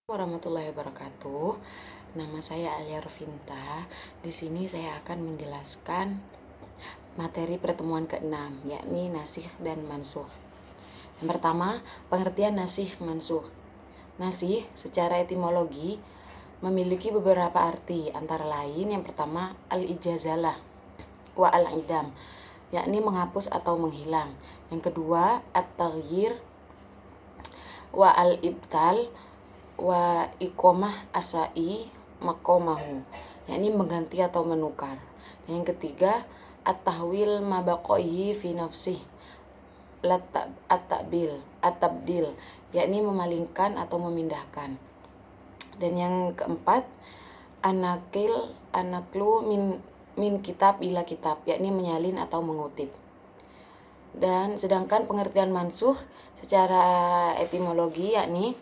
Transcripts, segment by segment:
Warahmatullahi wabarakatuh. Nama saya Alia Rovinta. Di sini saya akan menjelaskan materi pertemuan ke-6, yakni nasikh dan mansukh. Yang pertama, pengertian nasikh mansukh. Nasikh secara etimologi memiliki beberapa arti, antara lain yang pertama al-ijazalah wa al-idam, yakni menghapus atau menghilang. Yang kedua at-taghyir wa al-ibtal wa iqomah asai makomahu, yakni mengganti atau menukar. Dan yang ketiga at-tahwil mabaqaihi fi nafsih at-tabdil, yakni memalingkan atau memindahkan. Dan yang keempat anaklu min kitab ila kitab, yakni menyalin atau mengutip. Dan sedangkan pengertian mansukh secara etimologi yakni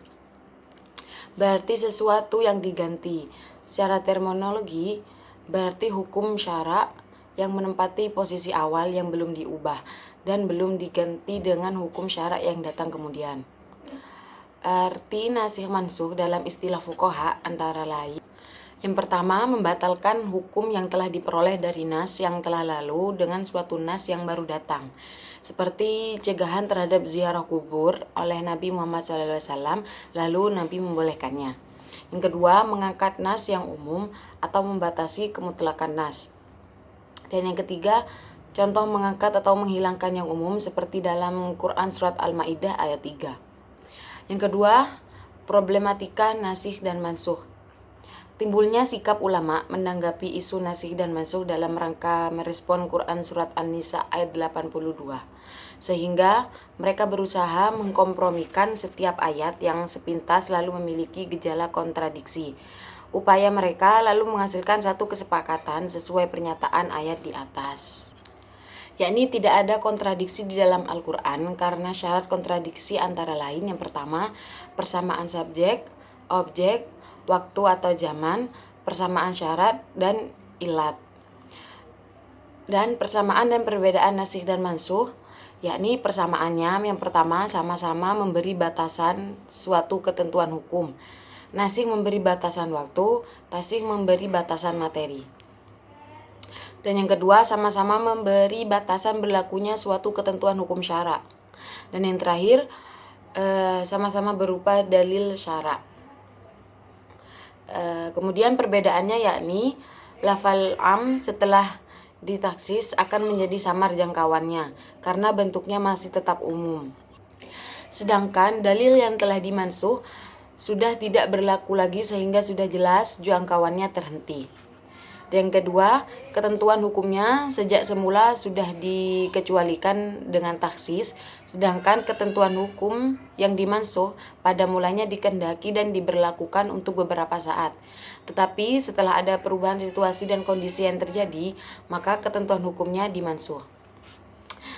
berarti sesuatu yang diganti. Secara terminologi berarti hukum syara yang menempati posisi awal yang belum diubah dan belum diganti dengan hukum syara yang datang kemudian. Arti nasikh mansukh dalam istilah fuqaha antara lain: yang pertama, membatalkan hukum yang telah diperoleh dari nas yang telah lalu dengan suatu nas yang baru datang, seperti cegahan terhadap ziarah kubur oleh Nabi Muhammad SAW, lalu Nabi membolehkannya. Yang kedua, mengangkat nas yang umum atau membatasi kemutlakan nas. Dan yang ketiga, contoh mengangkat atau menghilangkan yang umum seperti dalam Quran Surat Al-Ma'idah ayat 3. Yang kedua, problematika nasikh dan mansukh. Timbulnya sikap ulama menanggapi isu nasikh dan mansukh dalam rangka merespon Quran Surat An-Nisa ayat 82. Sehingga mereka berusaha mengkompromikan setiap ayat yang sepintas lalu memiliki gejala kontradiksi. Upaya mereka lalu menghasilkan satu kesepakatan sesuai pernyataan ayat di atas, yakni tidak ada kontradiksi di dalam Al-Quran karena syarat kontradiksi antara lain: yang pertama, persamaan subjek, objek, waktu atau zaman, persamaan syarat dan ilat. Dan persamaan dan perbedaan nasikh dan mansukh, yakni persamaannya yang pertama sama-sama memberi batasan suatu ketentuan hukum. Nasikh memberi batasan waktu, tasikh memberi batasan materi. Dan yang kedua, sama-sama memberi batasan berlakunya suatu ketentuan hukum syara. Dan yang terakhir, sama-sama berupa dalil syara. Kemudian perbedaannya yakni lafal am setelah ditaksis akan menjadi samar jangkauannya karena bentuknya masih tetap umum. Sedangkan dalil yang telah dimansuh sudah tidak berlaku lagi sehingga sudah jelas jangkauannya terhenti. Dan yang kedua, ketentuan hukumnya sejak semula sudah dikecualikan dengan taksis, sedangkan ketentuan hukum yang dimansuh pada mulanya dikehendaki dan diberlakukan untuk beberapa saat. Tetapi setelah ada perubahan situasi dan kondisi yang terjadi, maka ketentuan hukumnya dimansuh.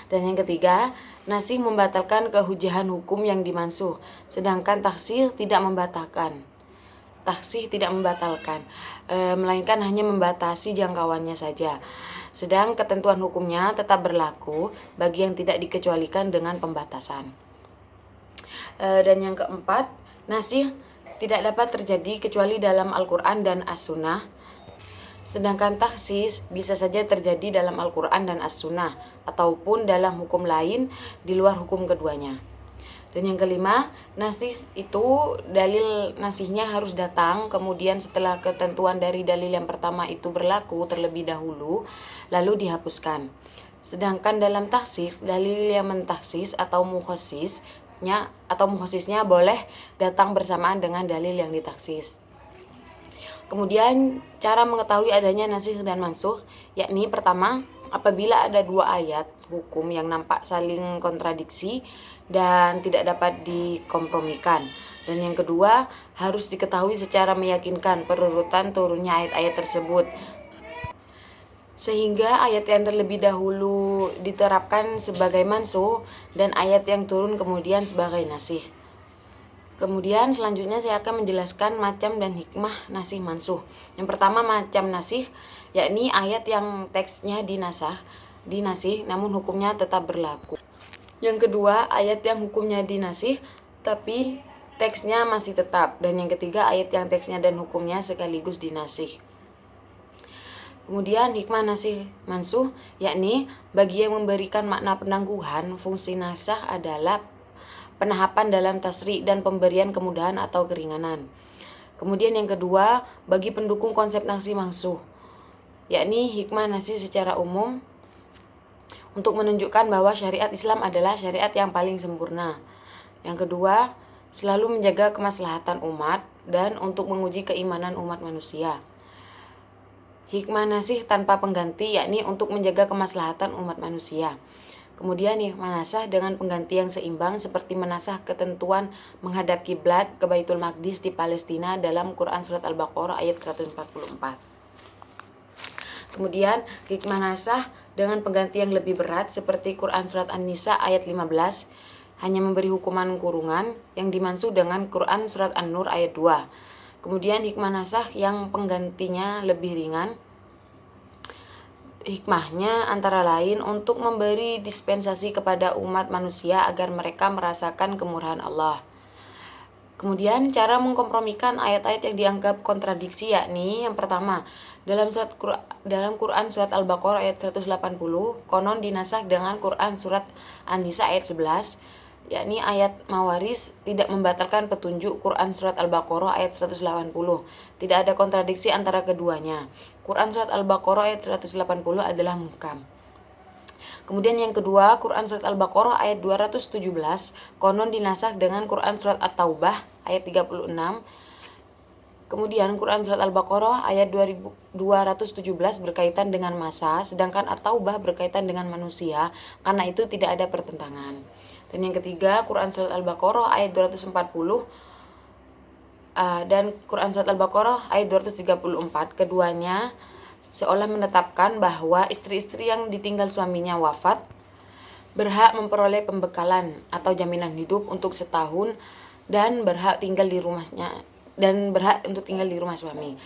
Dan yang ketiga, nasikh membatalkan kehujahan hukum yang dimansuh, sedangkan taksih tidak membatalkan. Taksih tidak membatalkan, melainkan hanya membatasi jangkauannya saja. Sedang ketentuan hukumnya tetap berlaku bagi yang tidak dikecualikan dengan pembatasan. Dan yang keempat, nasikh tidak dapat terjadi kecuali dalam Al-Quran dan As-Sunnah. Sedangkan taksis bisa saja terjadi dalam Al-Quran dan As-Sunnah ataupun dalam hukum lain di luar hukum keduanya. Dan yang kelima, nasikh itu dalil nasikhnya harus datang kemudian setelah ketentuan dari dalil yang pertama itu berlaku terlebih dahulu lalu dihapuskan. Sedangkan dalam taksis, dalil yang mentaksis atau mukhasisnya boleh datang bersamaan dengan dalil yang ditaksis. Kemudian cara mengetahui adanya nasikh dan mansukh, yakni pertama, apabila ada dua ayat hukum yang nampak saling kontradiksi dan tidak dapat dikompromikan. Dan yang kedua, harus diketahui secara meyakinkan perurutan turunnya ayat-ayat tersebut, sehingga ayat yang terlebih dahulu diterapkan sebagai mansukh dan ayat yang turun kemudian sebagai nasikh. Kemudian selanjutnya saya akan menjelaskan macam dan hikmah nasikh mansukh. Yang pertama, macam nasikh, yakni ayat yang teksnya dinasikh namun hukumnya tetap berlaku. Yang kedua, ayat yang hukumnya dinasikh tapi teksnya masih tetap. Dan yang ketiga, ayat yang teksnya dan hukumnya sekaligus dinasih. Kemudian hikmah nasih mansuh, yakni bagi yang memberikan makna penangguhan, fungsi nasah adalah penahapan dalam tasri dan pemberian kemudahan atau keringanan. Kemudian yang kedua, bagi pendukung konsep nasih mansuh, yakni hikmah nasih secara umum untuk menunjukkan bahwa syariat Islam adalah syariat yang paling sempurna. Yang kedua, selalu menjaga kemaslahatan umat dan untuk menguji keimanan umat manusia. Hikmah nasih tanpa pengganti, yakni untuk menjaga kemaslahatan umat manusia. Kemudian hikmah nasah dengan pengganti yang seimbang seperti menasah ketentuan menghadap kiblat ke Baitul Maqdis di Palestina dalam Quran Surat Al-Baqarah ayat 144. Kemudian hikmah nasah dengan pengganti yang lebih berat seperti Quran Surat An-Nisa ayat 15 hanya memberi hukuman kurungan yang dimansuh dengan Quran Surat An-Nur ayat 2. Kemudian hikmah nasah yang penggantinya lebih ringan. Hikmahnya antara lain untuk memberi dispensasi kepada umat manusia agar mereka merasakan kemurahan Allah. Kemudian cara mengkompromikan ayat-ayat yang dianggap kontradiksi, yakni yang pertama, dalam Quran Surat Al-Baqarah ayat 180 konon dinasah dengan Quran Surat An-Nisa ayat 11, yakni ayat mawaris tidak membatalkan petunjuk Quran Surat Al-Baqarah ayat 180. Tidak ada kontradiksi antara keduanya. Quran Surat Al-Baqarah ayat 180 adalah muhkam. Kemudian yang kedua, Quran Surat Al-Baqarah ayat 217 konon dinasah dengan Quran Surat At-Taubah ayat 36. Kemudian Quran Surat Al-Baqarah ayat 217 berkaitan dengan masa, sedangkan At-Taubah berkaitan dengan manusia, karena itu tidak ada pertentangan. Dan yang ketiga, Quran Surat Al-Baqarah ayat 240 dan Quran Surat Al-Baqarah ayat 234, keduanya seolah menetapkan bahwa istri-istri yang ditinggal suaminya wafat berhak memperoleh pembekalan atau jaminan hidup untuk setahun dan berhak untuk tinggal di rumah suami.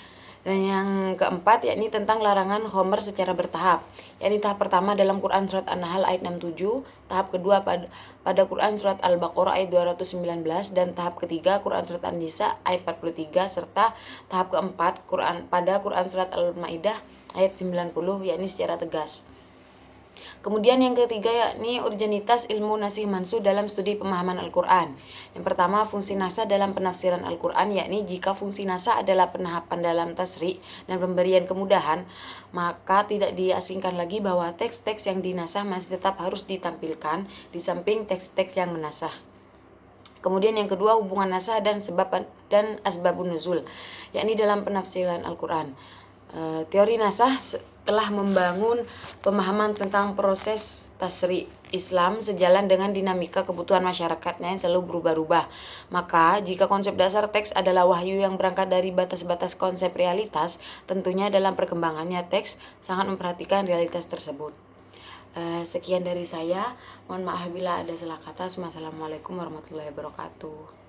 Dan yang keempat, yakni tentang larangan khomer secara bertahap. Yakni tahap pertama dalam Quran Surat An-Nahl ayat 67, tahap kedua pada Quran Surat Al-Baqarah ayat 219, dan tahap ketiga Quran Surat An-Nisa ayat 43, serta tahap keempat pada Quran Surat Al-Maidah ayat 90, yakni secara tegas. Kemudian yang ketiga, yakni urgenitas ilmu nasih mansuh dalam studi pemahaman Al-Quran. Yang pertama, fungsi nasah dalam penafsiran Al-Quran, yakni jika fungsi nasah adalah penahapan dalam tasri dan pemberian kemudahan, maka tidak diasingkan lagi bahwa teks-teks yang dinasah masih tetap harus ditampilkan di samping teks-teks yang menasah. Kemudian yang kedua, hubungan nasah dan sebab dan asbabun nuzul, yakni dalam penafsiran Al-Quran. Teori nasah telah membangun pemahaman tentang proses tasri Islam sejalan dengan dinamika kebutuhan masyarakatnya yang selalu berubah-ubah. Maka, jika konsep dasar teks adalah wahyu yang berangkat dari batas-batas konsep realitas, tentunya dalam perkembangannya teks sangat memperhatikan realitas tersebut. Sekian dari saya. Mohon maaf bila ada salah kata. Wassalamualaikum warahmatullahi wabarakatuh.